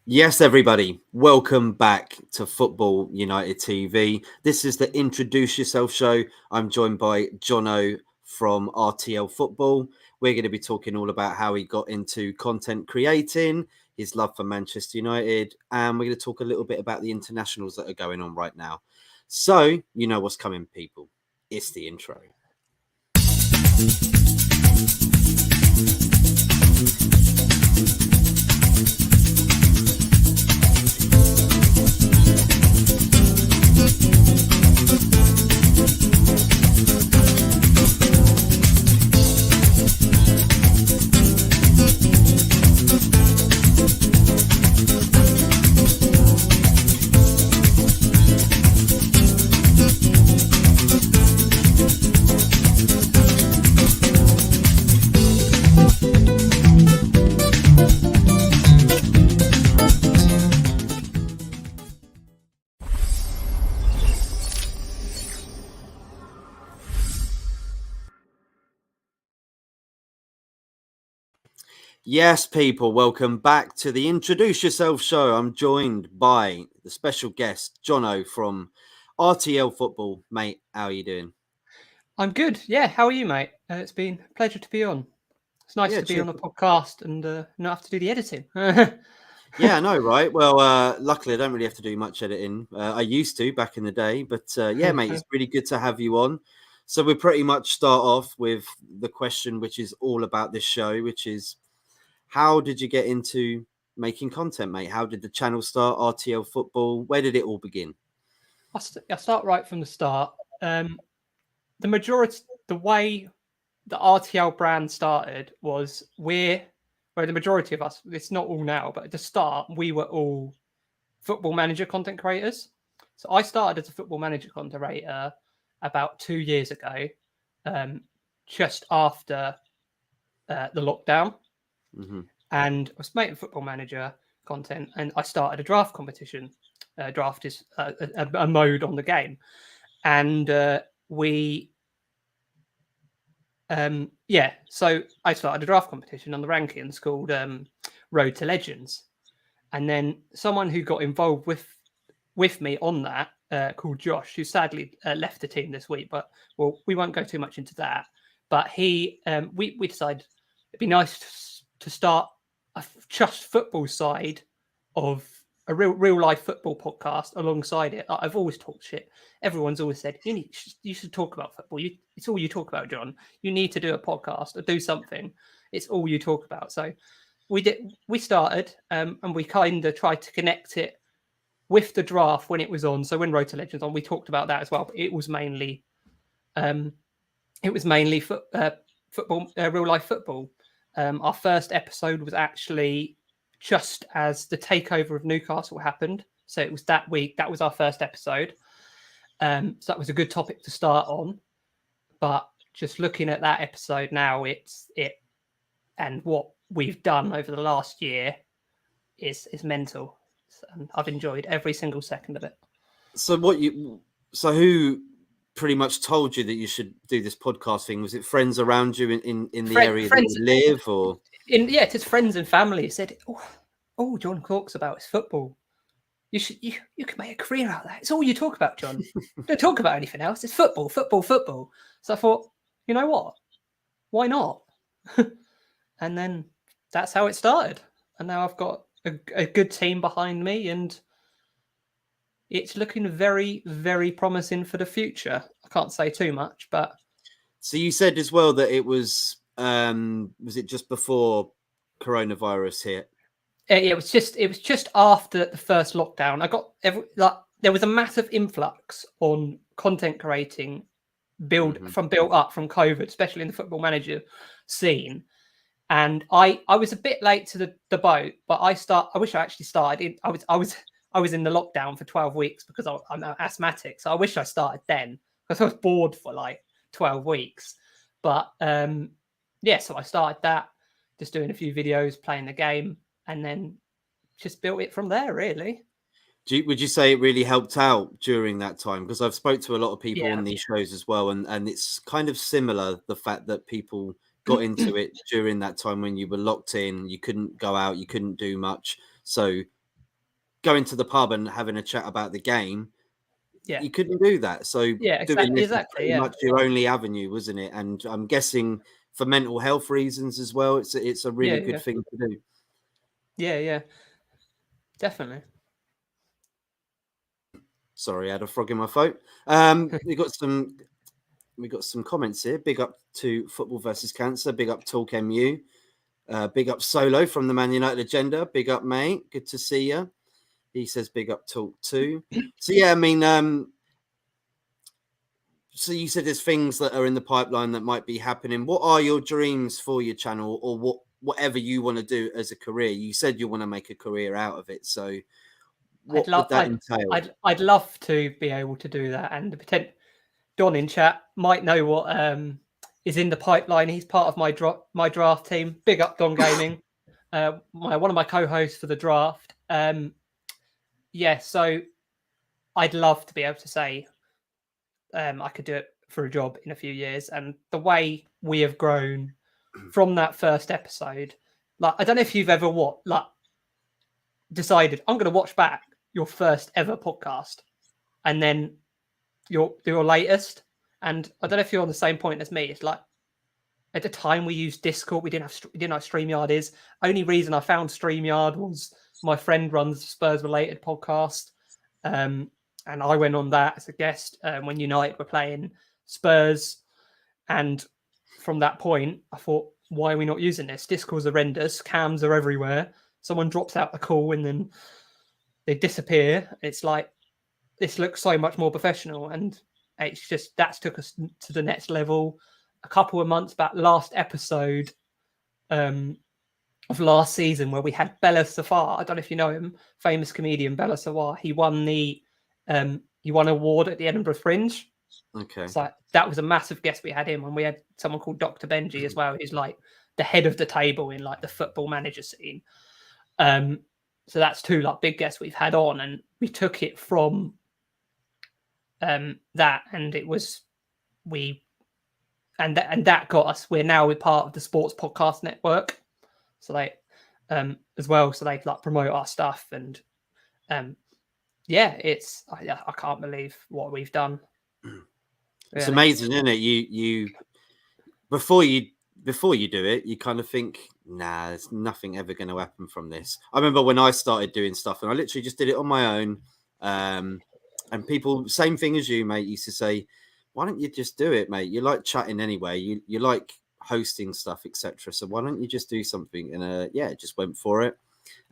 Yes, everybody, welcome back to Football United TV. This is the Introduce Yourself show. I'm joined by Johnno from RTL Football. We're going to be talking all about how he got into content creating, his love for Manchester United, and we're going to talk a little bit about the internationals that are going on right now. So, you know what's coming, people. It's the intro. Yes, people, welcome back to the Introduce Yourself show. I'm joined by the special guest, Johnno from RTL Football. Mate, how are you doing? I'm good. Yeah, how are you, mate? It's been a pleasure to be on. It's nice to be on a podcast and not have to do the editing. Yeah, I know, right? Well, luckily, I don't really have to do much editing. I used to back in the day, but yeah, mate, it's really good to have you on. So we pretty much start off with the question, which is all about this show, which is, how did you get into making content, mate? How did the channel start, RTL Football? Where did it all begin? I'll start right from the start. The way the RTL brand started was where the majority of us, it's not all now, but at the start, we were all Football Manager content creators. So I started as a Football Manager content creator about 2 years ago, just after the lockdown. Mm-hmm. And I was making Football Manager content, and I started a draft competition. Draft is a mode on the game, and so I started a draft competition on the rankings called Road to Legends, and then someone who got involved with me on that called Josh, who sadly left the team this week, but we won't go too much into that. But we decided it'd be nice to start a just football side of a real life football podcast alongside it. I've always talked shit. Everyone's always said you should talk about football. It's all you talk about, John. You need to do a podcast or do something. It's all you talk about. So we did. We started, and we kind of tried to connect it with the draft when it was on. So when Road to Legends on, we talked about that as well. But it was mainly football, real life football. Our first episode was actually just as the takeover of Newcastle happened. So it was that week. That was our first episode. So that was a good topic to start on. But just looking at that episode now, and what we've done over the last year is mental. And I've enjoyed every single second of it. So who pretty much told you that you should do this podcast thing? Was it friends around you in the area that you live, or? It's friends and family who said, "Oh, John talks about his football. You can make a career out of that. It's all you talk about, John. Don't talk about anything else. It's football, football, football." So I thought, you know what? Why not? And then that's how it started. And now I've got a good team behind me, and it's looking very, very promising for the future. I can't say too much, but. So you said as well that it was it just before coronavirus hit? It was just after the first lockdown. I got there was a massive influx on content creating built up from COVID, especially in the Football Manager scene. And I was a bit late to the boat, but I wish I actually started. I was in the lockdown for 12 weeks because I'm asthmatic, so I wish I started then because I was bored for like 12 weeks. But so I started that, just doing a few videos, playing the game, and then just built it from there, really. Would you say it really helped out during that time? Because I've spoke to a lot of people on these shows as well, and it's kind of similar, the fact that people got into it during that time when you were locked in, you couldn't go out, you couldn't do much. So going to the pub and having a chat about the game. Yeah, you couldn't do that. So yeah, doing this was exactly. pretty Yeah, much your only avenue, wasn't it? And I'm guessing for mental health reasons as well, it's a really good thing to do. Yeah, definitely. Sorry, I had a frog in my throat. We got some comments here. Big up to Football versus Cancer. Big up Talk MU. Big up Solo from the Man United Agenda. Big up, mate. Good to see you. He says big up Talk too. So yeah, I mean, so you said there's things that are in the pipeline that might be happening. What are your dreams for your channel, or whatever you want to do as a career? You said you want to make a career out of it. So what would that entail? I'd love to be able to do that, and pretend Don in chat might know what is in the pipeline. He's part of my draft team. Big up Don Gaming, one of my co-hosts for the draft. Yeah, so I'd love to be able to say I could do it for a job in a few years. And the way we have grown from that first episode, like I don't know if you've ever decided I'm going to watch back your first ever podcast and then your latest. And I don't know if you're on the same point as me. It's like at the time we used Discord, we didn't know what StreamYard is. Only reason I found StreamYard was my friend runs a Spurs related podcast. And I went on that as a guest when United were playing Spurs. And from that point, I thought, why are we not using this? Discord's horrendous. Cams are everywhere. Someone drops out the call and then they disappear. It's like, this looks so much more professional. And it's just, that's took us to the next level. A couple of months back, last episode of last season, where we had Bella Safar. I don't know if you know him, famous comedian Bella Safar. He won an award at the Edinburgh Fringe. Okay. So that was a massive guest. We had him, and we had someone called Dr. Benji as well, who's like the head of the table in like the football manager scene. So that's two like big guests we've had on, and we took it from that, and it was that got us. We're part of the Sports Podcast Network, so they as well. So they like promote our stuff, and it's I can't believe what we've done. It's amazing, isn't it? You before you do it, you kind of think, nah, there's nothing ever going to happen from this. I remember when I started doing stuff, and I literally just did it on my own. And people, same thing as you, mate, used to say, why don't you just do it, mate? You like chatting anyway. You like hosting stuff, etc. So why don't you just do something? And just went for it,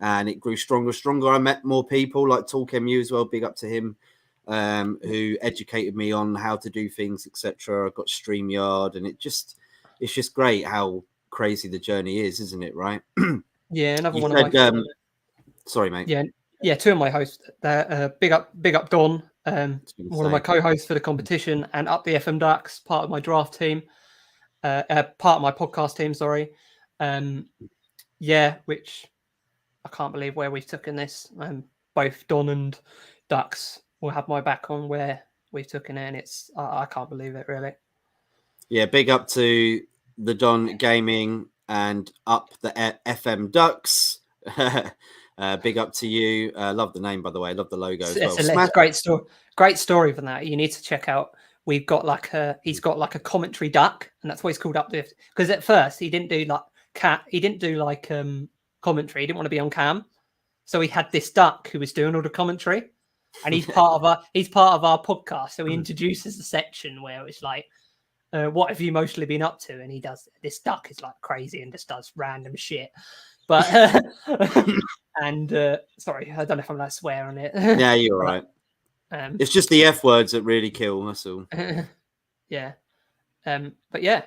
and it grew stronger. I met more people like Talk MU as well. Big up to him, who educated me on how to do things, etc. I got StreamYard, and it's just great how crazy the journey is, isn't it? Right? Yeah, another one of my. Sorry, mate. Yeah, two of my hosts. Big up Don, one of my co-hosts for the competition, and Up the FM Ducks, part of my draft team, part of my podcast team. Sorry, which I can't believe where we've taken this. Both Don and Ducks will have my back on where we've taken it, and it's I can't believe it really. Yeah, big up to the Don Gaming and Up the FM Ducks. Big up to you. Love the name, by the way. Love the logo as well. It's a great story. Great story for that. You need to check out. We've got he's got like a commentary duck, and that's why he's called Uplift. Because at first he didn't do commentary. He didn't want to be on cam, so he had this duck who was doing all the commentary, and he's part of our podcast. So he introduces the section where it's like, what have you mostly been up to? And he does, this duck is like crazy and just does random shit. But and sorry, I don't know if I'm allowed to swear on it. Yeah, you're right. It's just the F words that really kill. That's all. Yeah. But yeah.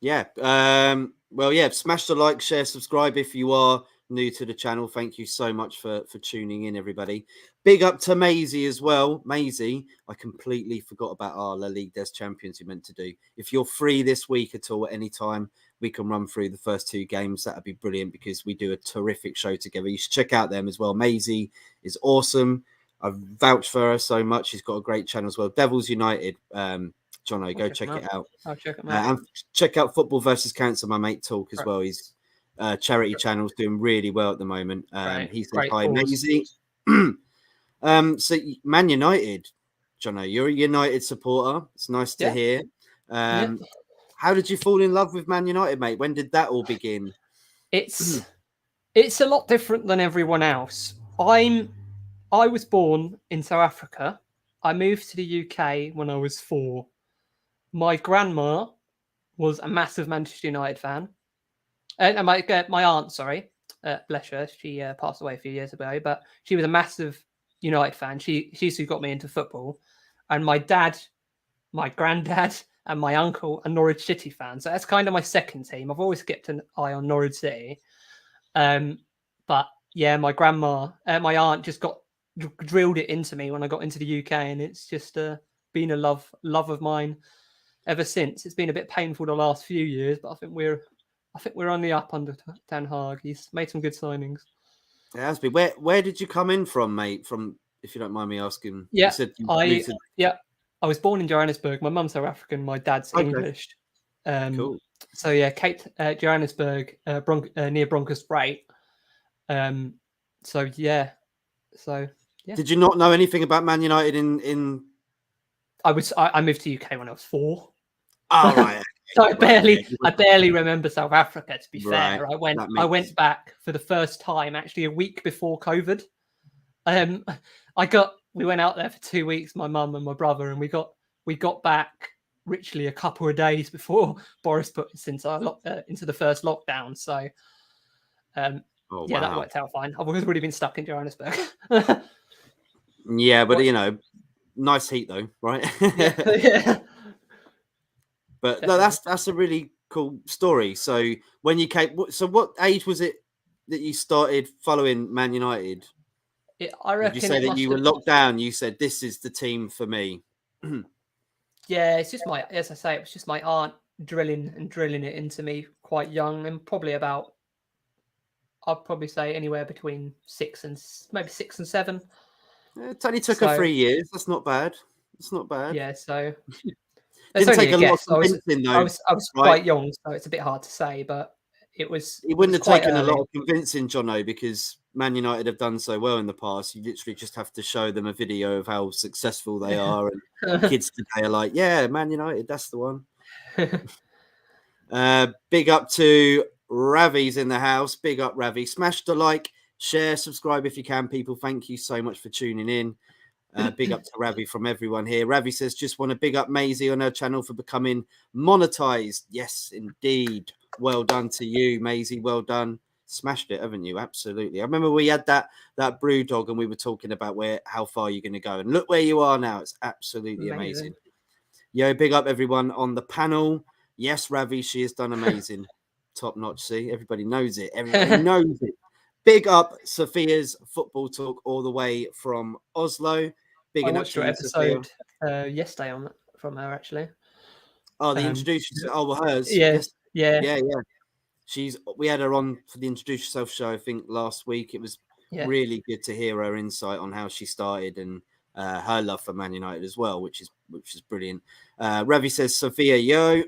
Yeah. Well, yeah. Smash the like, share, subscribe if you are new to the channel. Thank you so much for tuning in, everybody. Big up to Maisie as well. Maisie, I completely forgot about our La Ligue des Champions you meant to do. If you're free this week at all, at any time, we can run through the first two games. That'd be brilliant because we do a terrific show together. You should check out them as well. Maisie is awesome. I've vouched for her so much. She's got a great channel as well. Devils United. Johnno, go check it out. I'll check it out. And check out Football versus Cancer, my mate Talk as well. He's charity channels doing really well at the moment. Right. He says Great hi, cause. Maisie. So Man United, Johnno, you're a United supporter. It's nice to Yeah. hear. Yeah. How did you fall in love with Man United, mate? When did that all begin? It's a lot different than everyone else. I was born in South Africa. I moved to the UK when I was 4. My grandma was a massive Manchester United fan. And my aunt, sorry, bless her, she passed away a few years ago, but she was a massive United fan. She's who got me into football. And my dad, my granddad, and my uncle are Norwich City fans. So that's kind of my second team. I've always kept an eye on Norwich City. But yeah, my grandma, my aunt just drilled it into me when I got into the UK, and it's just been a love of mine ever since. It's been a bit painful the last few years, but I think we're on the up under Ten Hag. He's made some good signings. It has been. Where did you come in from, mate? From, if you don't mind me asking. Yeah, You said you moved to... I was born in Johannesburg. My mum's South African. My dad's Okay. English. Cool. So yeah, Cape Johannesburg, near Bronkhorstspruit. So yeah. Did you not know anything about Man United in... I moved to UK when I was 4. Oh, right. So I barely remember South Africa, to be fair. Right. I went back for the first time actually a week before COVID. We went out there for 2 weeks, my mum and my brother, and we got back literally a couple of days before Boris put us into the first lockdown. So that worked out fine. I've always really been stuck in Johannesburg. Yeah, but nice heat though, right? Yeah. But no, that's a really cool story. So when you came, so what age was it that you started following Man United? I reckon. Did you say that you were locked down? You said this is the team for me. Yeah, it's just as I say, it was just my aunt drilling it into me quite young, and probably about, I'd probably say anywhere between 6 and 7. It only took her 3 years. That's not bad. It's not bad. Yeah, so didn't take a lot of convincing, though. I was quite young, so it's a bit hard to say, but it wouldn't have taken a lot of convincing, Johnno, because Man United have done so well in the past. You literally just have to show them a video of how successful they are, and kids today are like, "Yeah, Man United, that's the one." Big up to Ravi's in the house. Big up, Ravi. Smash the like, share, subscribe if you can, people. Thank you so much for tuning in. Big up to Ravi from everyone here. Ravi says, just want to big up Maisie on her channel for becoming monetized. Yes, indeed. Well done to you, Maisie. Well done. Smashed it, haven't you? Absolutely. I remember we had that brew dog and we were talking about how far you're going to go. And look where you are now. It's absolutely amazing. Yo, big up everyone on the panel. Yes, Ravi, she has done amazing. Top notch. See, everybody knows it. Everybody knows it. Big up Sophia's football talk all the way from Oslo. Big I up watched your episode yesterday from her actually. Oh, the introduction. Hers. Yeah. We had her on for the Introduce Yourself show, I think, last week. It was really good to hear her insight on how she started and her love for Man United as well, which is brilliant. Ravi says, Sophia, yo,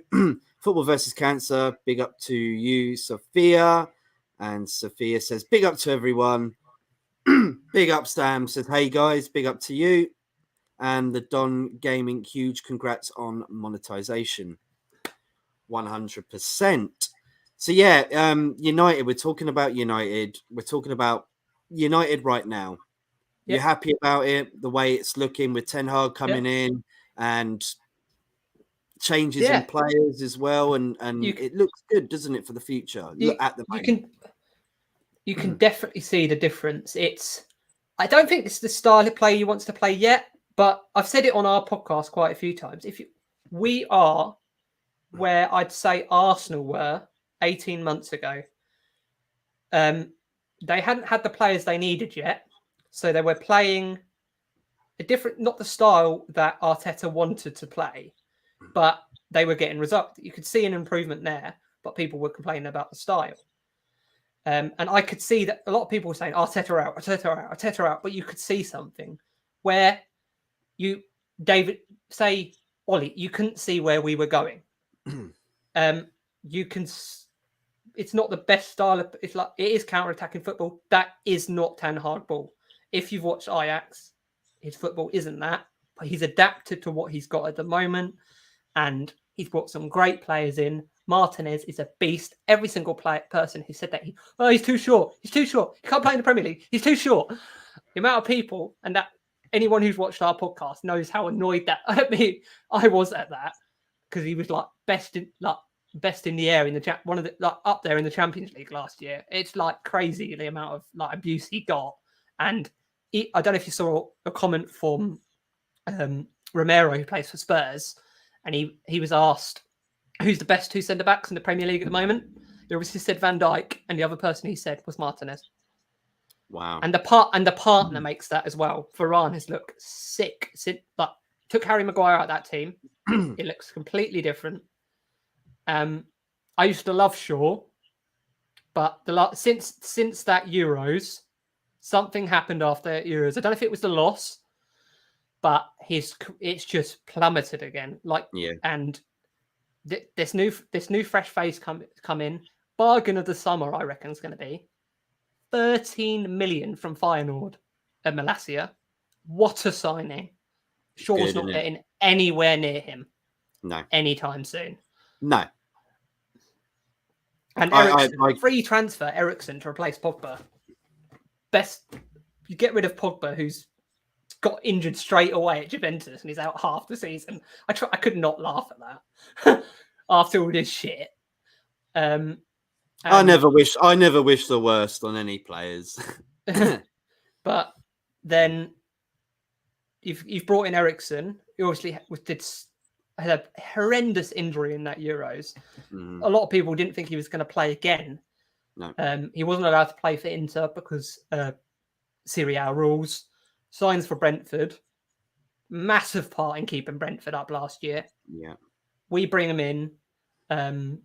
football versus cancer. Big up to you, Sophia. And Sophia says, big up to everyone. Big up, Stam says, hey guys, big up to you. And the Don Gaming, huge congrats on monetization. 100%. So yeah, United, we're talking about United. We're talking about United right now. You're happy about it, the way it's looking with Ten Hag coming in and changes in players as well. And it looks good, doesn't it, for the future? At the moment. You can definitely see the difference. I don't think it's the style of play he wants to play yet, but I've said it on our podcast quite a few times. We are where I'd say Arsenal were 18 months ago. They hadn't had the players they needed yet, so they were playing a different, not the style that Arteta wanted to play, but they were getting results. You could see an improvement there, but people were complaining about the style. And I could see that a lot of people were saying Arteta out, Arteta out, Arteta out, but you could see something where David, say Ollie, you couldn't see where we were going. You can it's not the best style of. It's like it is counter-attacking football. That is not Ten Hag ball. If you've watched Ajax, his football isn't that. But he's adapted to what he's got at the moment, and he's brought some great players in. Martinez is a beast. Every single person who said that he's too short. He's too short. He can't play in the Premier League. He's too short. The amount of people, and that anyone who's watched our podcast knows how annoyed that I was at that, because he was like best in the air in the one of the up there in the Champions League last year. It's like crazy the amount of like abuse he got. And I don't know if you saw a comment from Romero, who plays for Spurs, and he was asked who's the best two centre backs in the Premier League at the moment. He obviously said Van Dijk, and the other person he said was Martinez. Wow. And the partner makes that as well. Varane has looked sick. But took Harry Maguire out of that team. It looks completely different. I used to love Shaw, but since that Euros, something happened after Euros. I don't know if it was the loss, but it's just plummeted again. And this new fresh face come in. Bargain of the summer, I reckon, is going to be 13 million from Feyenoord and Malasia. What a signing! Shaw's not getting anywhere near him. No, anytime soon. No. And Eriksen, free transfer Eriksen to replace Pogba. You get rid of Pogba, who's got injured straight away at Juventus and he's out half the season. I could not laugh at that after all this shit. I never wish the worst on any players. But then you've brought in Eriksen, who obviously had a horrendous injury in that Euros. A lot of people didn't think he was going to play again. No. He wasn't allowed to play for Inter because Serie A rules. Signs for Brentford. Massive part in keeping Brentford up last year. Yeah. We bring him in, and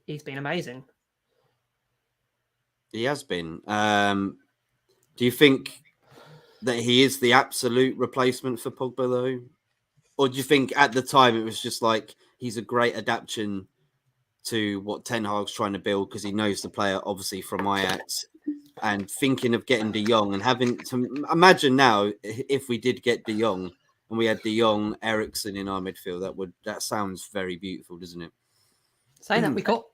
he's been amazing. He has been. Do you think that he is the absolute replacement for Pogba, though? Or do you think at the time it was just like he's a great adaptation to what Ten Hag's trying to build because he knows the player, obviously, from Ajax, and thinking of getting De Jong and having to imagine now if we did get De Jong and we had De Jong, Eriksen in our midfield, that sounds very beautiful, doesn't it? Saying that we got,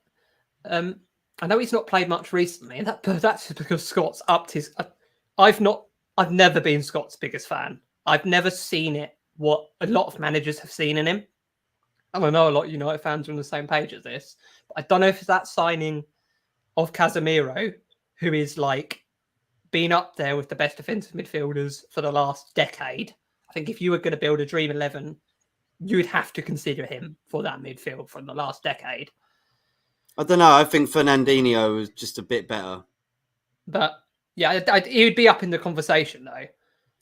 I know he's not played much recently, and that's because Scott's upped his. I've never been Scott's biggest fan. I've never seen what a lot of managers have seen in him. And I know a lot of United fans are on the same page as this. But I don't know if it's that signing of Casemiro, who is like been up there with the best defensive midfielders for the last decade. I think if you were going to build a Dream 11, you'd have to consider him for that midfield from the last decade. I don't know. I think Fernandinho was just a bit better. But yeah, he would be up in the conversation though.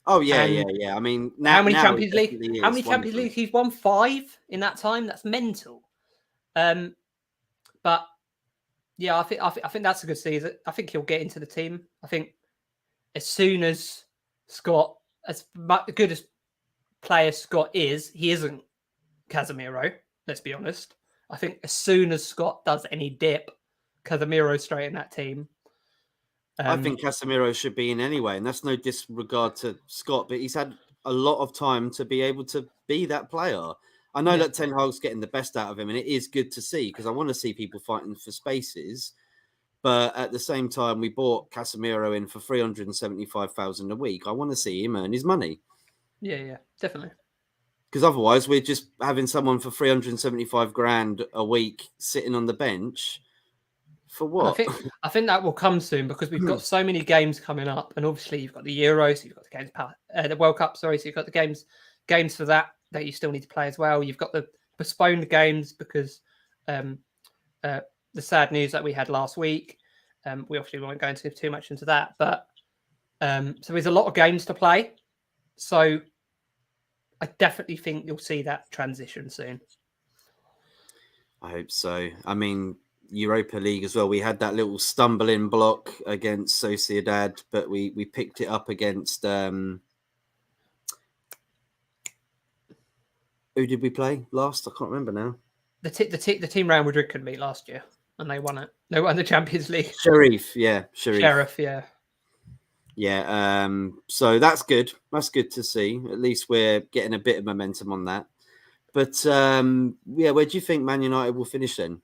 Oh yeah, yeah. I mean, how many Champions League he's won? 5 in that time. That's mental. But yeah, I think that's a good season. I think he'll get into the team. I think as soon as Scott, as good as player Scott is, he isn't Casemiro. Let's be honest. I think as soon as Scott does any dip, Casemiro's straight in that team. I think Casemiro should be in anyway, and that's no disregard to Scott, but he's had a lot of time to be able to be that player. I know that Ten Hag's getting the best out of him, and it is good to see because I want to see people fighting for spaces. But at the same time, we bought Casemiro in for 375,000 a week. I want to see him earn his money. Yeah, definitely. Because otherwise, we're just having someone for 375 grand a week sitting on the bench. For what? I think that will come soon because we've got so many games coming up, and obviously you've got the Euros, you've got the games, the World Cup. Sorry, so you've got the games for that you still need to play as well. You've got the postponed games because the sad news that we had last week. We obviously won't go into too much into that, but so there's a lot of games to play. So I definitely think you'll see that transition soon. I hope so. I mean, Europa League as well. We had that little stumbling block against Sociedad, but we picked it up against who did we play last? I can't remember now. the team Real Madrid couldn't beat last year, and they won it. They won the Champions League. Sheriff. Sheriff, yeah. Yeah, so that's good. That's good to see. At least we're getting a bit of momentum on that. But yeah, where do you think Man United will finish then?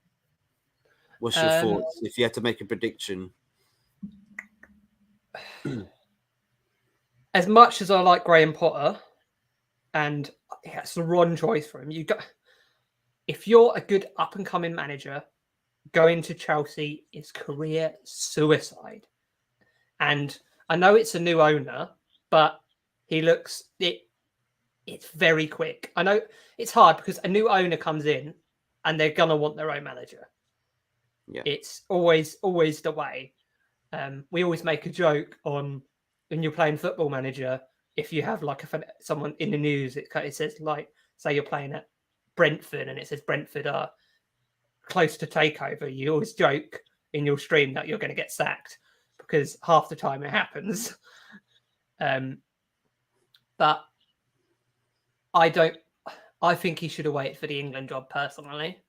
What's your thoughts if you had to make a prediction? As much as I like Graham Potter, and it's the wrong choice for him, if you're a good up and coming manager, going to Chelsea is career suicide. And I know it's a new owner, but it's very quick. I know it's hard because a new owner comes in and they're gonna want their own manager. Yeah, it's always the way. We always make a joke on when you're playing Football Manager. If you have like someone in the news, it says like, say you're playing at Brentford and it says Brentford are close to takeover. You always joke in your stream that you're going to get sacked because half the time it happens. But I think he should have waited for the England job personally.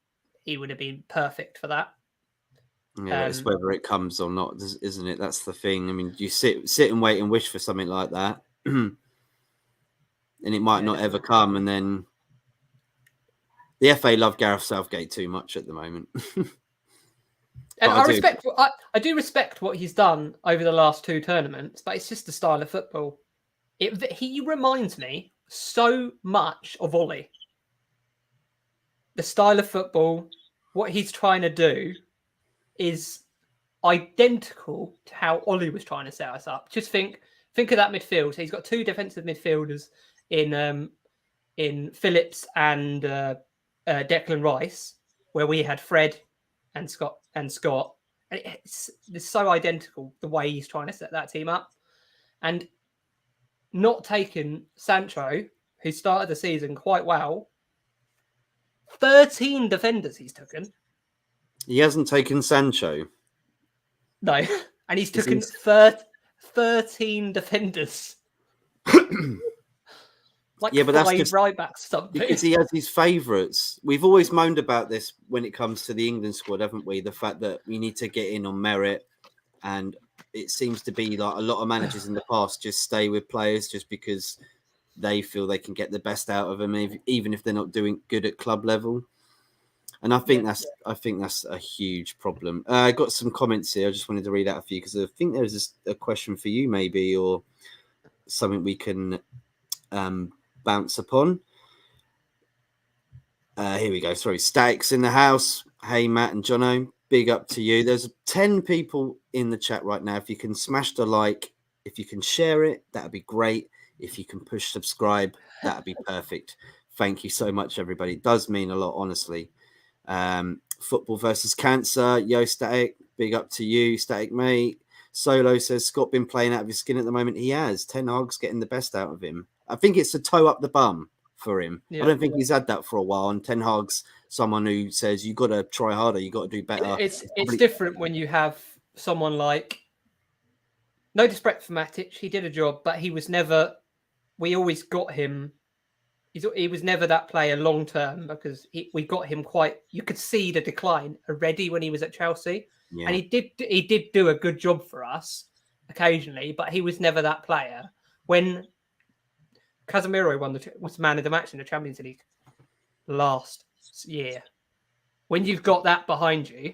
He would have been perfect for that. Yeah, it's whether it comes or not, isn't it? That's the thing. I mean, you sit and wait and wish for something like that, and it might not ever come. And then the FA love Gareth Southgate too much at the moment. And I do respect what he's done over the last 2 tournaments, but it's just the style of football. He reminds me so much of Ollie. The style of football, what he's trying to do, is identical to how Ollie was trying to set us up. Just think of that midfield. So he's got 2 defensive midfielders in Phillips and Declan Rice, where we had Fred and Scott. And it's so identical the way he's trying to set that team up, and not taking Sancho, who started the season quite well. 13 defenders he's taken. He hasn't taken Sancho. No, and he's taken 13 defenders. Like, yeah, but that's just right back something. Because he has his favourites. We've always moaned about this when it comes to the England squad, haven't we? The fact that we need to get in on merit, and it seems to be like a lot of managers in the past just stay with players just because they feel they can get the best out of them, even if they're not doing good at club level. And I think that's a huge problem. I got some comments here. I just wanted to read out a few because I think there's a question for you, maybe, or something we can bounce upon. Here we go. Sorry, Statics in the house. Hey, Matt and Johnno, big up to you. There's 10 people in the chat right now. If you can smash the like, if you can share it, that'd be great. If you can push subscribe, that'd be perfect. Thank you so much, everybody. It does mean a lot, honestly. Football versus cancer. Yo, Static, big up to you, Static mate. Solo says Scott been playing out of his skin at the moment. He has. Ten Hag's getting the best out of him. I think it's a toe up the bum for him. Yeah, I don't think he's had that for a while. And Ten Hag's someone who says you got to try harder, you got to do better. It's different when you have someone like, no disrespect for Matic, he did a job, but he was never. We always got him. He was never that player long term because we got him quite. You could see the decline already when he was at Chelsea, and he did do a good job for us occasionally, but he was never that player. When Casemiro was man of the match in the Champions League last year, when you've got that behind you,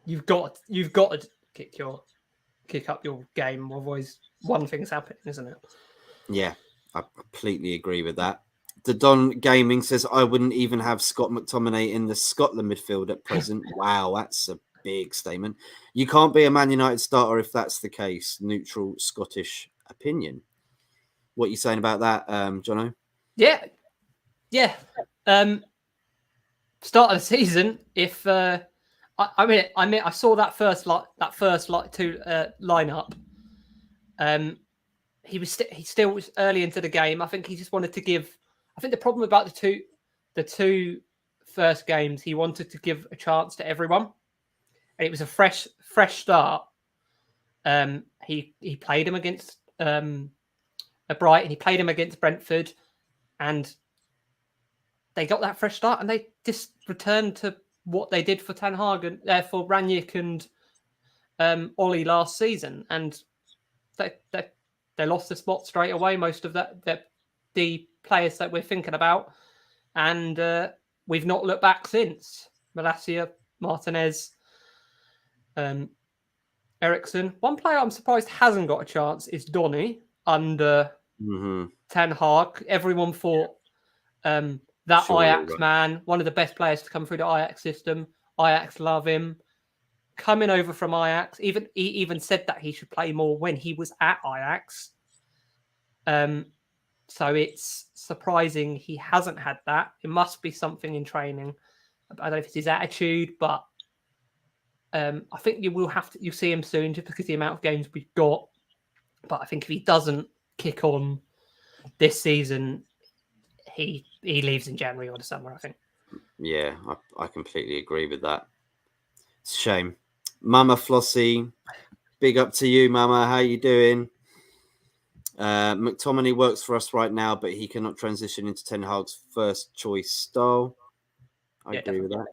you've got to kick up your game. Otherwise, one thing's happening, isn't it? Yeah. I completely agree with that. The Don Gaming says, I wouldn't even have Scott McTominay in the Scotland midfield at present. Wow, that's a big statement. You can't be a Man United starter if that's the case. Neutral Scottish opinion. What are you saying about that, Johnno? Yeah. Start of the season, if I saw that first two lineup. He still was early into the game. I think he just wanted to give. I think the problem about the two first games, he wanted to give a chance to everyone, and it was a fresh start. He played him against Brighton. He played him against Brentford, and they got that fresh start and they just returned to what they did for Ten Hag and for Ranić and Ollie last season, and they lost the spot straight away. Most of the players that we're thinking about, and we've not looked back since. Malacia, Martinez, Ericsson. One player I'm surprised hasn't got a chance is Donny under Ten Hag. Everyone thought that Sure, Ajax right. man, one of the best players to come through the Ajax system. Ajax love him. Coming over from Ajax, he even said that he should play more when he was at Ajax. So it's surprising he hasn't had that. It must be something in training. I don't know if it's his attitude, but I think you'll see him soon just because of the amount of games we've got. But I think if he doesn't kick on this season, he leaves in January or December, I think. Yeah, I completely agree with that. It's a shame. Mama Flossie, big up to you, Mama. How you doing? McTominay works for us right now, but he cannot transition into Ten Hag's first choice style. I agree with that.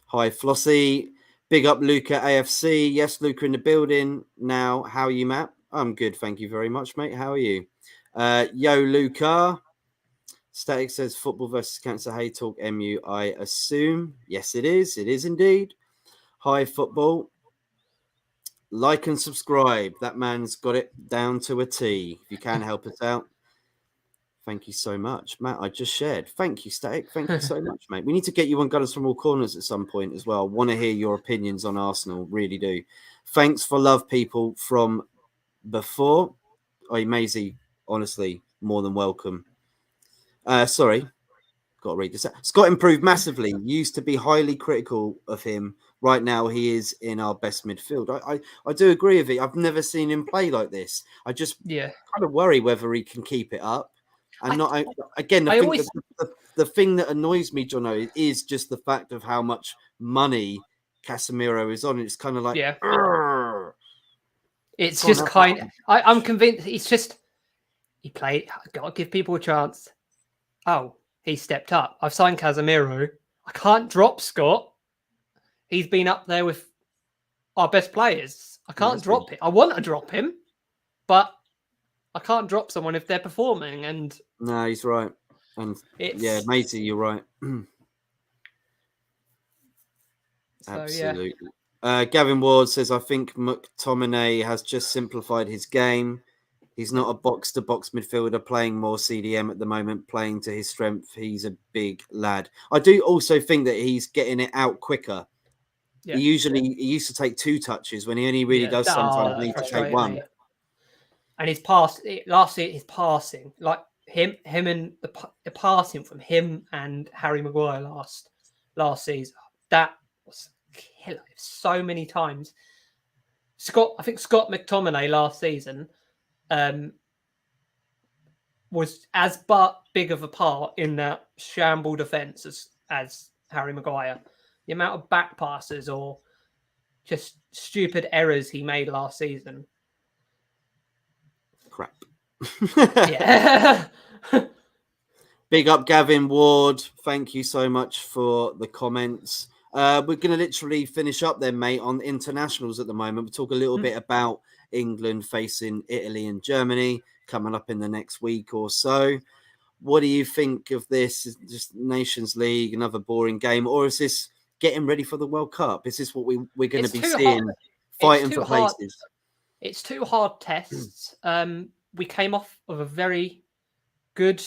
Hi, Flossie. Big up Luca AFC. Yes, Luca in the building now. How are you, Matt? I'm good. Thank you very much, mate. How are you? Yo, Luca. Static says football versus cancer. Hey, talk MU, I assume. Yes, it is. It is indeed. Hi, football. Like and subscribe. That man's got it down to a T. If you can help us out, thank you so much. Matt, I just shared. Thank you, Static. Thank you so much, mate. We need to get you on Gunners from All Corners at some point as well. Want to hear your opinions on Arsenal. Really do. Thanks for love, people from before. Oh, Maisie, honestly, more than welcome. Sorry. Got to read this out. Scott improved massively. Used to be highly critical of him. Right now, he is in our best midfield. I do agree with it. I've never seen him play like this. I just kind of worry whether he can keep it up. And I think the thing that annoys me, Johnno, is just the fact of how much money Casemiro is on. It's kind of like, it's just kind of, I'm convinced it's just, he played, got to give people a chance. Oh, he stepped up. I've signed Casemiro. I can't drop Scott. He's been up there with our best players. I can't drop it. I want to drop him, but I can't drop someone if they're performing. And no, he's right. And yeah, Maisie, you're right. Absolutely. Gavin Ward says, I think McTominay has just simplified his game. He's not a box-to-box midfielder playing more CDM at the moment, playing to his strength. He's a big lad. I do also think that he's getting it out quicker. Yeah. He used to take 2 touches when he only really does sometimes need to take 1. And his pass last year, his passing, like him and the passing from him and Harry Maguire last season, that was killer so many times. I think Scott McTominay last season was as big of a part in that shamble defense as Harry Maguire. The amount of back passes or just stupid errors he made last season. Crap. Yeah. Big up Gavin Ward. Thank you so much for the comments. We're going to literally finish up then, mate, on internationals at the moment. We'll talk a little bit about England facing Italy and Germany coming up in the next week or so. What do you think of this? Is just Nations League, another boring game, or is this getting ready for the World Cup? Is this what we're going to be seeing, fighting for places? It's 2 hard tests. We came off of a very good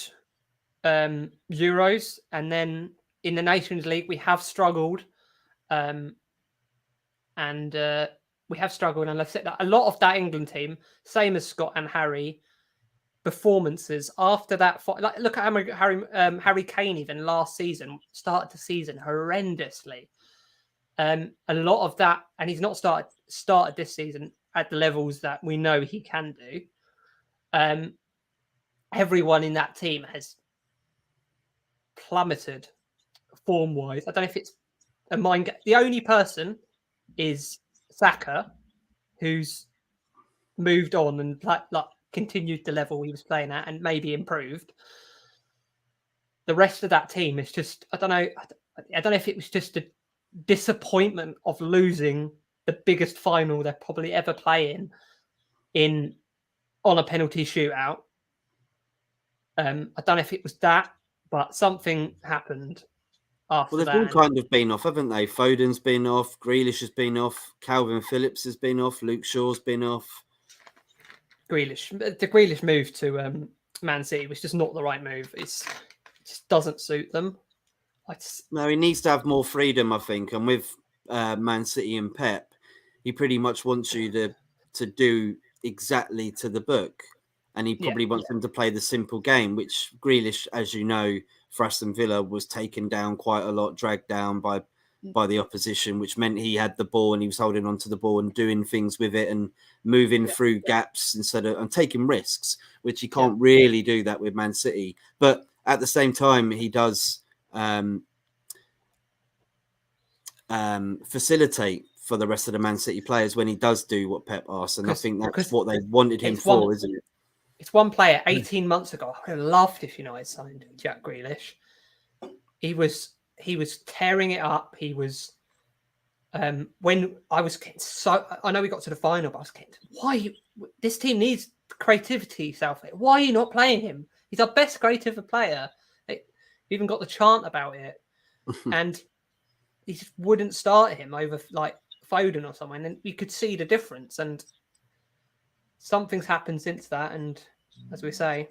Euros, and then in the Nations League we have struggled, and we have struggled. And I've said that a lot of that England team, same as Scott and Harry, performances after that fight. Like, look at Harry Kane even last season started the season horrendously. A lot of that, and he's not started this season at the levels that we know he can do. Everyone in that team has plummeted form-wise. I don't know if it's a mind game. The only person is Saka, who's moved on and like continued the level he was playing at and maybe improved. the rest of that team is just, I don't know if it was just a disappointment of losing the biggest final they're probably ever playing on a penalty shootout. I don't know if it was that, but something happened after Well, they've all kind of been off, haven't they? Foden's been off, Grealish has been off, Calvin Phillips has been off, Luke Shaw's been off. The Grealish move to Man City was just not the right move. It just doesn't suit them. No, he needs to have more freedom, I think. And with Man City and Pep, he pretty much wants you to do exactly to the book. And he probably wants them to play the simple game, which Grealish, as you know, for Aston Villa was taken down quite a lot, dragged down by the opposition, which meant he had the ball and he was holding onto the ball and doing things with it and moving through gaps and taking risks, which he can't really do that with Man City. But at the same time, he does facilitate for the rest of the Man City players when he does do what Pep asks. And I think that's what they wanted him for, isn't it? It's one player 18 months ago. I would have loved if United signed Jack Grealish. He was tearing it up. He was when I was getting I know we got to the final, but I was getting this team needs creativity, Southgate. Why are you not playing him? He's our best creative player. We even got the chant about it. And he just wouldn't start him over like Foden or someone, and you could see the difference. And something's happened since that, and as we say,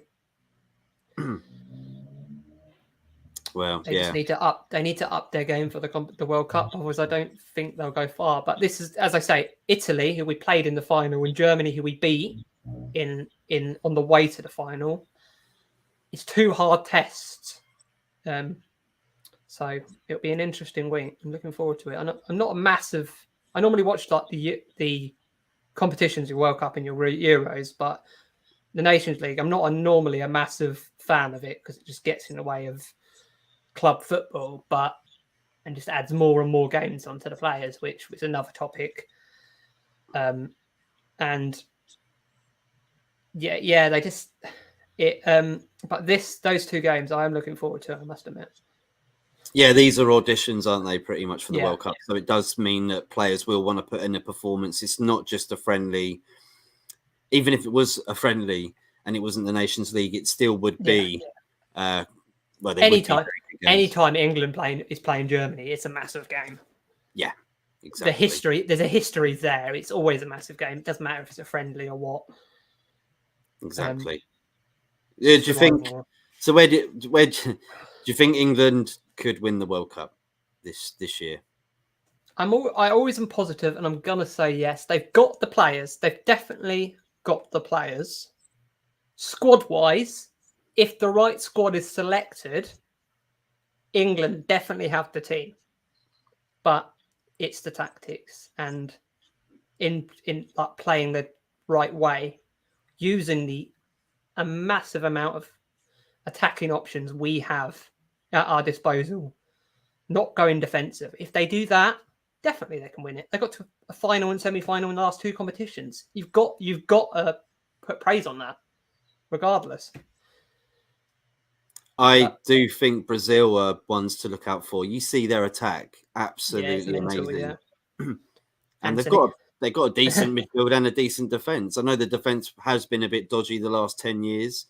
well, they just need to up. They need to up their game for the World Cup, otherwise I don't think they'll go far. But this is, as I say, Italy, who we played in the final, and Germany, who we beat in on the way to the final. It's two hard tests. So it'll be an interesting week. I'm looking forward to it. I'm not a massive. I normally watch like the competitions, your World Cup and your Euros, but the Nations League, I'm not normally a massive fan of it because it just gets in the way of club football, and just adds more and more games onto the players, which was another topic. And they just but those two games I am looking forward to, I must admit. Yeah, these are auditions, aren't they, pretty much for the World Cup? So it does mean that players will want to put in a performance. It's not just a friendly. Even if it was a friendly and it wasn't the Nations League, it still would be. Anytime England is playing Germany, it's a massive game. Yeah, exactly. There's a history there. It's always a massive game. It doesn't matter if it's a friendly or what. Exactly. Do you think? So where do you think England could win the World Cup this year? I always am positive, and I'm gonna say yes. They've got the players. They've definitely got the players. Squad wise, if the right squad is selected, England definitely have the team. But it's the tactics and in like playing the right way, using a massive amount of attacking options we have at our disposal, not going defensive. If they do that, definitely they can win it. They got to a final and semi-final in the last two competitions. You've got to put praise on that, regardless. I do think Brazil are ones to look out for. You see their attack, absolutely amazing. And they've got a decent midfield and a decent defense. I know the defense has been a bit dodgy the last 10 years,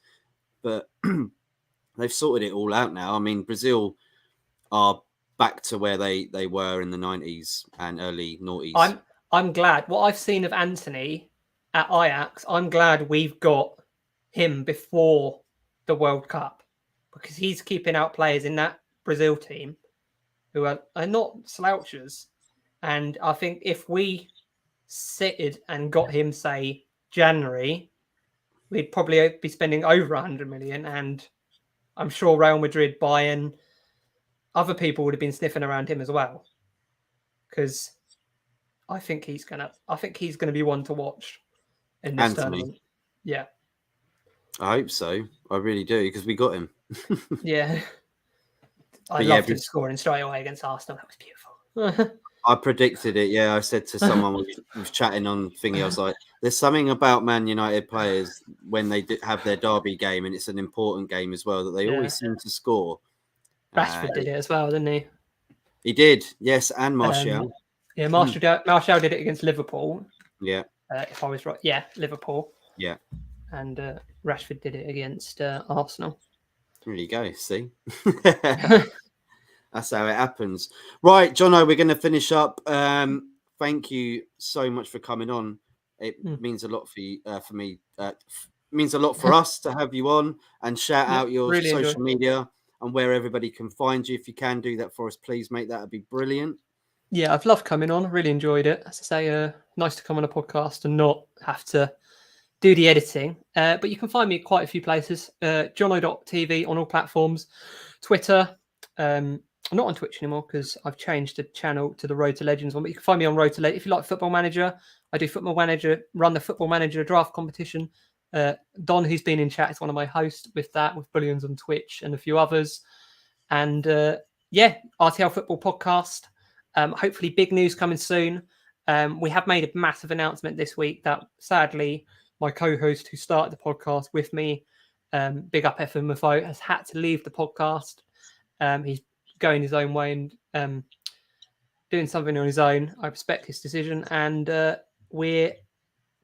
but they've sorted it all out now. I mean, Brazil are back to where they were in the 90s and early noughties. I'm glad. What I've seen of Anthony at Ajax, I'm glad we've got him before the World Cup, because he's keeping out players in that Brazil team who are not slouchers. And I think if we sitted and got him, say, January, we'd probably be spending over 100 million. And I'm sure Real Madrid, Bayern, other people would have been sniffing around him as well. Because I think he's gonna be one to watch in this tournament. Yeah. I hope so. I really do, because we got him. Yeah. I loved him scoring straight away against Arsenal. That was beautiful. I predicted it. Yeah, I said to someone we was chatting on thingy, I was like, "There's something about Man United players when they have their derby game, and it's an important game as well, that they always seem to score." Rashford did it as well, didn't he? He did, yes, and Martial. Yeah, Martial did it against Liverpool. Yeah. If I was right. Yeah, Liverpool. Yeah. And Rashford did it against Arsenal. There you go, see? That's how it happens. Right, Johnno, we're going to finish up. Thank you so much for coming on. It means a lot for you, for me. Means a lot for us to have you on, and shout out your social media and where everybody can find you. If you can do that for us, please, mate. That would be brilliant. Yeah, I've loved coming on. Really enjoyed it. As I say, nice to come on a podcast and not have to do the editing. But you can find me at quite a few places. Johnno.tv on all platforms. Twitter. I'm not on Twitch anymore because I've changed the channel to the Road to Legends one. But you can find me on Road to Legends. If you like Football Manager, I do Football Manager, run the Football Manager draft competition. Don, who's been in chat, is one of my hosts with that, with Bullions on Twitch and a few others. And RTL Football podcast. Hopefully big news coming soon. We have made a massive announcement this week that sadly my co-host who started the podcast with me, big up FMFO, has had to leave the podcast. He's going his own way and doing something on his own. I respect his decision, and we're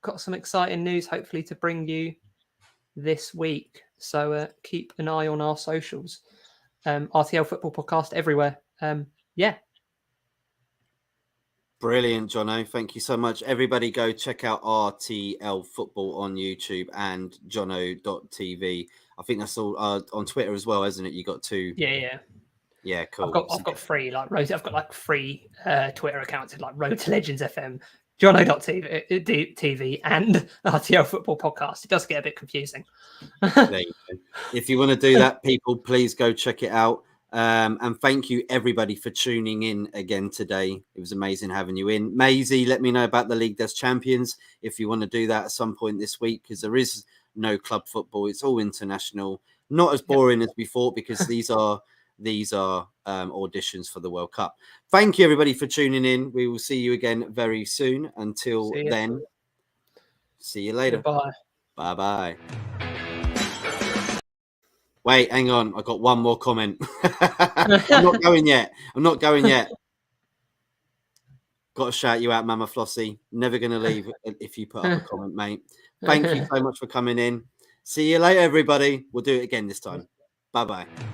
got some exciting news hopefully to bring you this week. So keep an eye on our socials. RTL Football podcast everywhere. Brilliant, Johnno. Thank you so much. Everybody go check out RTL Football on YouTube and Johnno.tv. I think that's all on Twitter as well, isn't it? You got two. Yeah, cool. I've got free free Twitter accounts like Road to Legends FM, Johnno.tv and RTL Football podcast. It does get a bit confusing. There you go. If you want to do that, people, please go check it out. And thank you everybody for tuning in again today. It was amazing having you in. Maisie, let me know about the League des Champions if you want to do that at some point this week, because there is no club football. It's all international. Not as boring as we thought, because these are auditions for the World Cup. Thank you everybody for tuning in. We will see you again very soon. Until then, see you later. Goodbye. Bye. Wait, hang on. I got one more comment. I'm not going yet. Got to shout you out, Mama Flossie. Never going to leave if you put up a comment, mate. Thank you so much for coming in. See you later, everybody. We'll do it again this time. Bye-bye.